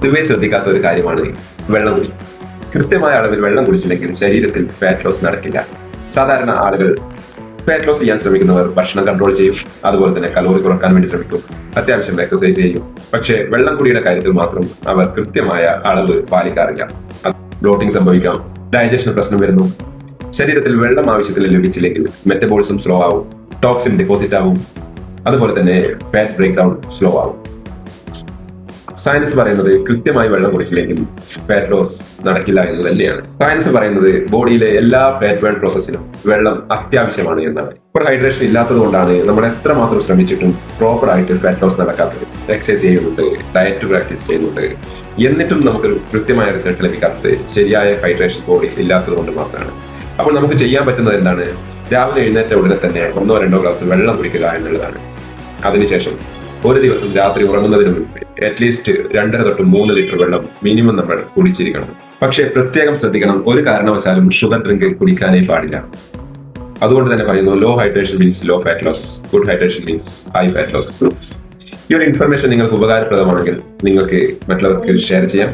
പൊതുവെ ശ്രദ്ധിക്കാത്ത ഒരു കാര്യമാണ് വെള്ളം കുടി. കൃത്യമായ അളവിൽ വെള്ളം കുടിച്ചില്ലെങ്കിൽ ശരീരത്തിൽ ഫാറ്റ് ലോസ് നടക്കില്ല. സാധാരണ ആളുകൾ ഫാറ്റ് ലോസ് ചെയ്യാൻ ശ്രമിക്കുന്നവർ ഭക്ഷണം കൺട്രോൾ ചെയ്യും, അതുപോലെ തന്നെ കലോറി കുറക്കാൻ വേണ്ടി ശ്രമിക്കും, അത്യാവശ്യം എക്സസൈസ് ചെയ്യും. പക്ഷേ വെള്ളം കുടിയുടെ കാര്യത്തിൽ മാത്രം അവർ കൃത്യമായ അളവ് പാലിക്കാറില്ല. ബ്ലോട്ടിംഗ് സംഭവിക്കാം, ഡൈജഷൻ പ്രശ്നം വരുന്നു, ശരീരത്തിൽ വെള്ളം ആവശ്യത്തിൽ ലഭിച്ചില്ലെങ്കിൽ മെറ്റബോളിസം സ്ലോ ആവും, ടോക്സിൻ ഡെപ്പോസിറ്റ് ആവും, അതുപോലെ തന്നെ ഫാറ്റ് ബ്രേക്ക് ഡൗൺ സ്ലോ ആവും. സയൻസ് പറയുന്നത് കൃത്യമായി വെള്ളം കുടിച്ചില്ലെങ്കിൽ ഫാറ്റ് ലോസ് നടക്കില്ല എന്ന് തന്നെയാണ്. സയൻസ് പറയുന്നത് ബോഡിയിലെ എല്ലാ ഫാറ്റ് ബേൺ പ്രോസസ്സിനും വെള്ളം അത്യാവശ്യമാണ് എന്നാണ്. ഇപ്പോൾ ഹൈഡ്രേഷൻ ഇല്ലാത്തത് കൊണ്ടാണ് നമ്മൾ എത്രമാത്രം ശ്രമിച്ചിട്ടും പ്രോപ്പർ ആയിട്ട് ഫാറ്റ് ലോസ് നടക്കാത്തത്. എക്സസൈസ് ചെയ്യുന്നുണ്ട്, ഡയറ്റ് പ്രാക്ടീസ് ചെയ്യുന്നുണ്ട്, എന്നിട്ടും നമുക്കൊരു കൃത്യമായ റിസൾട്ട് ലഭിക്കാത്തത് ശരിയായ ഹൈഡ്രേഷൻ ബോഡിയിൽ ഇല്ലാത്തത് കൊണ്ട് മാത്രമാണ്. അപ്പോൾ നമുക്ക് ചെയ്യാൻ പറ്റുന്നത് എന്താണ്? രാവിലെ എഴുന്നേറ്റ ഉടനെ തന്നെ 1-2 ഗ്ലാസ് വെള്ളം കുടിക്കുക എന്നുള്ളതാണ്. അതിനുശേഷം ഒരു ദിവസം രാത്രി ഉറങ്ങുന്നതിന് മുൻപ് അറ്റ്ലീസ്റ്റ് 2.5 ലിറ്റർ വെള്ളം മിനിമം നമ്മൾ കുടിച്ചിരിക്കണം. പക്ഷേ പ്രത്യേകം ശ്രദ്ധിക്കണം, ഒരു കാരണവശാലും ഷുഗർ ഡ്രിങ്ക് കുടിക്കാനേ പാടില്ല. അതുകൊണ്ട് തന്നെ പറയുന്നു, low hydration means low fat loss, good hydration means high fat loss. ഈ ഒരു ഇൻഫർമേഷൻ നിങ്ങൾക്ക് ഉപകാരപ്രദമാണെങ്കിൽ നിങ്ങൾക്ക് മറ്റുള്ളവർക്ക് ഷെയർ ചെയ്യാം.